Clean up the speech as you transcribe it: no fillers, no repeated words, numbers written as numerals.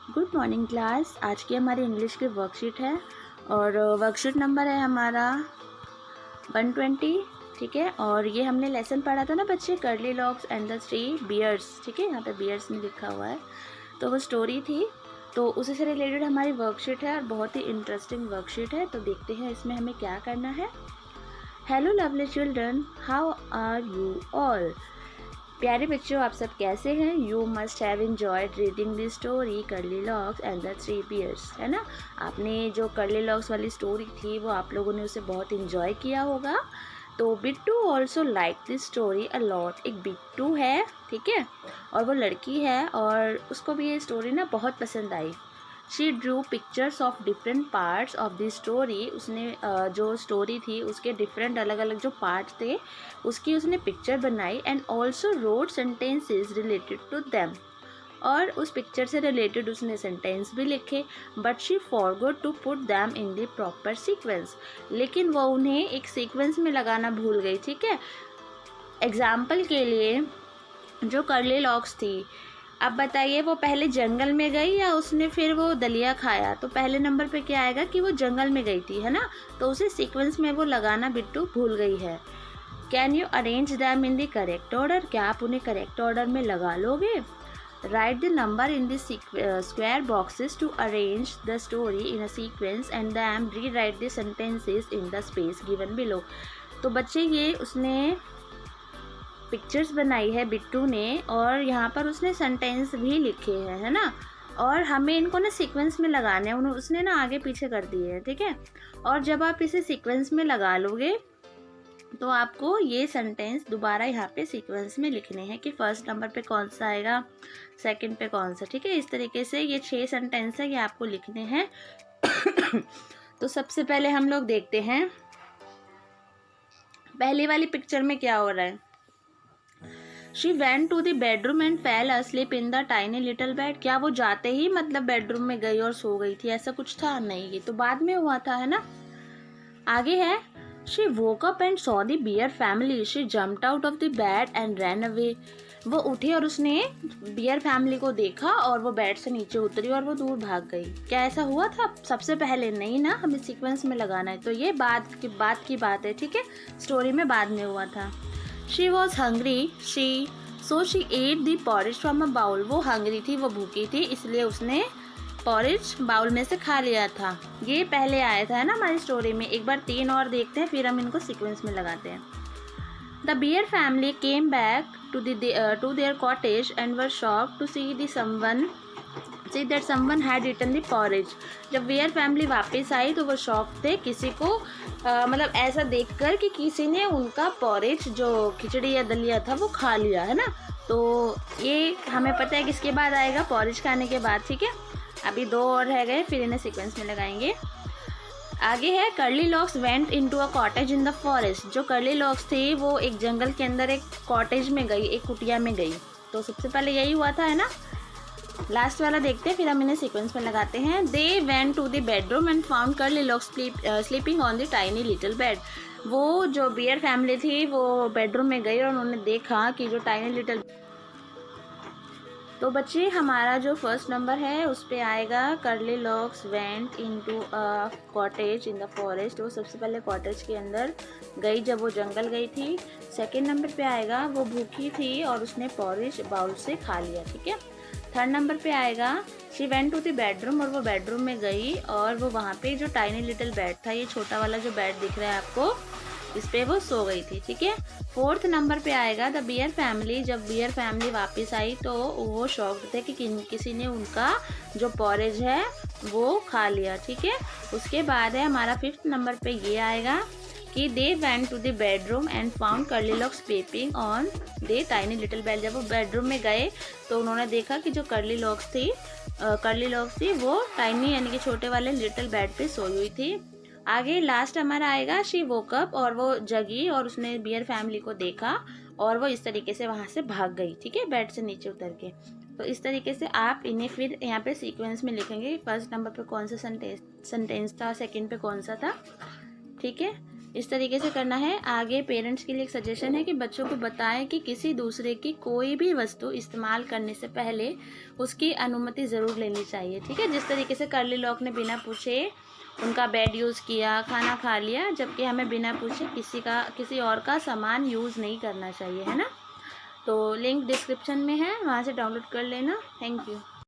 Good morning class. आज की हमारी इंग्लिश की वर्कशीट है और वर्कशीट नंबर है हमारा 120। ठीक है, और ये हमने लेसन पढ़ा था ना बच्चे, curly locks and the three bears. ठीक है, यहाँ पे बियर्स में लिखा हुआ है, तो वो स्टोरी थी, तो उसी से रिलेटेड हमारी वर्कशीट है और बहुत ही इंटरेस्टिंग वर्कशीट है। तो देखते हैं इसमें हमें क्या करना है। Hello lovely children, how are you all. प्यारे बच्चों, आप सब कैसे हैं। You must have enjoyed reading the story curly locks and the three bears, है ना। आपने जो कर्ली लॉक्स वाली स्टोरी थी वो आप लोगों ने उसे बहुत इंजॉय किया होगा। तो Bittu also like this story a lot. एक बिट्टू है, ठीक है, और वो लड़की है और उसको भी ये स्टोरी ना बहुत पसंद आई। She drew pictures of different parts of the story. उसने जो स्टोरी थी उसके डिफरेंट अलग अलग जो पार्ट्स थे उसकी उसने पिक्चर बनाई and also wrote sentences related to them. और उस पिक्चर से रिलेटेड उसने सेंटेंस भी लिखे, but she forgot to put them in the proper sequence. लेकिन वो उन्हें एक सीक्वेंस में लगाना भूल गई। ठीक है, एग्जाम्पल के लिए जो कर्ली लॉक्स थी, अब बताइए वो पहले जंगल में गई या उसने फिर वो दलिया खाया। तो पहले नंबर पे क्या आएगा कि वो जंगल में गई थी, है ना, तो उसे सीक्वेंस में वो लगाना बिट्टू भूल गई है। Can you arrange them in the correct order. क्या आप उन्हें करेक्ट ऑर्डर में लगा लोगे। Write the number in the square boxes to arrange the story in a sequence and then rewrite the sentences in the space given below. तो बच्चे ये उसने पिक्चर्स बनाई है बिट्टू ने और यहाँ पर उसने सेंटेंस भी लिखे हैं, है ना, और हमें इनको ना सीक्वेंस में लगाने हैं। उसने ना आगे पीछे कर दिए हैं, ठीक है। और जब आप इसे सीक्वेंस में लगा लोगे तो आपको ये सेंटेंस दोबारा यहाँ पे सीक्वेंस में लिखने हैं कि फर्स्ट नंबर पे कौन सा आएगा, सेकंड पे कौन सा। ठीक है, इस तरीके से ये 6 सेंटेंस है, ये आपको लिखने हैं। तो सबसे पहले हम लोग देखते हैं पहली वाली पिक्चर में क्या हो रहा है। She went to the bedroom and fell asleep in the tiny little bed. क्या वो जाते ही मतलब बेडरूम में गई और सो गई थी, ऐसा कुछ था नहीं, ये तो बाद में हुआ था, है ना। आगे है she woke up and saw the bear family. She jumped out of the bed and ran away. वो उठी और उसने बियर फैमिली को देखा और वो बेड से नीचे उतरी और वो दूर भाग गई। क्या ऐसा हुआ था सबसे पहले? नहीं ना, हमें सीक्वेंस में लगाना है, तो ये बाद की बात है, ठीक है, स्टोरी में बाद में हुआ था। She was hungry so she ate the porridge from a bowl. वो हंग्री थी, वो भूखी थी, इसलिए उसने पॉरिज बाउल में से खा लिया था। ये पहले आया था, है ना, हमारी स्टोरी में। एक बार 3 और देखते हैं, फिर हम इनको सीक्वेंस में लगाते हैं। The bear family came back to their cottage and were shocked to see that someone had eaten the porridge. जब बियर फैमिली वापस आई तो वो शॉक थे, किसी को मतलब ऐसा देखकर कि किसी ने उनका पॉरेज जो खिचड़ी या दलिया था वो खा लिया, है ना। तो ये हमें पता है किसके बाद आएगा, पॉरेज खाने के बाद, ठीक है। अभी 2 और रह गए, फिर इन्हें सीक्वेंस में लगाएंगे। आगे है curly locks went into a cottage in the forest. जो कर्ली लॉक्स थी वो एक जंगल के अंदर एक कॉटेज में गई, एक कुटिया में गई। तो सबसे पहले यही हुआ था, है ना। लास्ट वाला देखते हैं, फिर हम इन्हें सीक्वेंस में लगाते हैं। They went to the bedroom and found curly locks sleeping on the tiny little bed. वो जो बियर फैमिली थी वो बेडरूम में गई और उन्होंने देखा कि जो टाइनी लिटिल। तो बच्चे हमारा जो फर्स्ट नंबर है उस पे आएगा curly locks went into a cottage in the forest. वो सबसे पहले कॉटेज के अंदर गई जब वो जंगल गई थी। सेकंड नंबर पे आएगा वो भूखी थी और उसने पॉरिज बाउल से खा लिया, ठीक है। थर्ड नंबर पे आएगा she went to the bedroom, और वो बेडरूम में गई और वो वहाँ पे जो टाइनी लिटिल बेड था, ये छोटा वाला जो बेड दिख रहा है आपको, इस पे वो सो गई थी, ठीक है। फोर्थ नंबर पे आएगा द बियर फैमिली। जब बियर फैमिली वापस आई तो वो शॉक्ड थे कि किसी ने उनका जो पॉरेज है वो खा लिया, ठीक है। उसके बाद है हमारा फिफ्थ नंबर पे ये आएगा कि they went to the bedroom and found curly locks sleeping on the tiny little bed. जब वो बेडरूम में गए तो उन्होंने देखा कि जो कर्ली लॉक्स थी वो टाइनी यानी कि छोटे वाले लिटिल बेड पे सोई हुई थी। आगे लास्ट हमारा आएगा शी वोकअप, और वो जगी और उसने बियर फैमिली को देखा और वो इस तरीके से वहाँ से भाग गई, ठीक है, बेड से नीचे उतर के। तो इस तरीके से आप इन्हें फिर यहाँ पे सीक्वेंस में लिखेंगे, फर्स्ट नंबर पे कौन सा सेंटेंस था, सेकंड पे कौन सा था, ठीक है। इस तरीके से करना है। आगे पेरेंट्स के लिए एक सजेशन है कि बच्चों को बताएं कि किसी दूसरे की कोई भी वस्तु इस्तेमाल करने से पहले उसकी अनुमति ज़रूर लेनी चाहिए, ठीक है। जिस तरीके से कर्ली लॉक ने बिना पूछे उनका बेड यूज़ किया, खाना खा लिया, जबकि हमें बिना पूछे किसी और का सामान यूज़ नहीं करना चाहिए, है ना। तो लिंक डिस्क्रिप्शन में है, वहाँ से डाउनलोड कर लेना। Thank you.